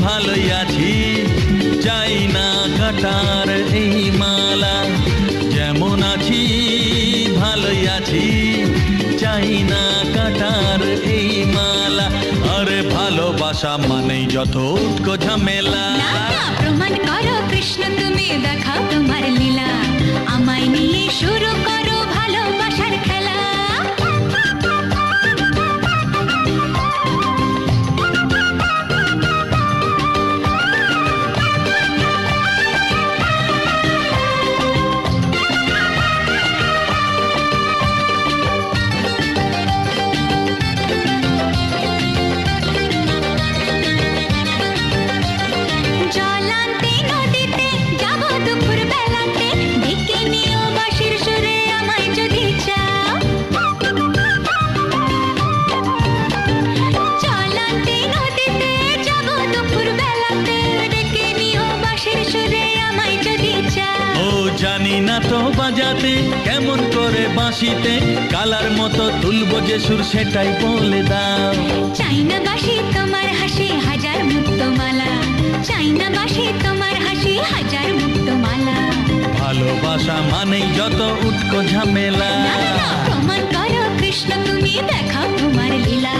ভালোই আছি, চাই না কাটার এই মালা। যেমন আছি ভালোই আছি, চাই না কাটার এই মালা। আরে ভালোবাসা মানেই যত উটকো ঝামেলা। প্রমাণ করো কৃষ্ণ তুমি দেখাও তোমার লীলা, আমায় নিয়ে শুরু করো ভালোবাসার খেলা। জানি না তো বাজাতে কেমন করে বাঁশিতে, কালার মতো তুলবো যে সুর সেটাই বলে দাও। চাই না বাঁশি তোমার হাসি হাজার মুক্তমালা, চাই না বাঁশি তোমার হাসি হাজার মুক্তমালা। ভালোবাসা মানেই যত উটকো ঝামেলা। প্রমাণ করো কৃষ্ণ তুমি দেখাও তোমার লীলা।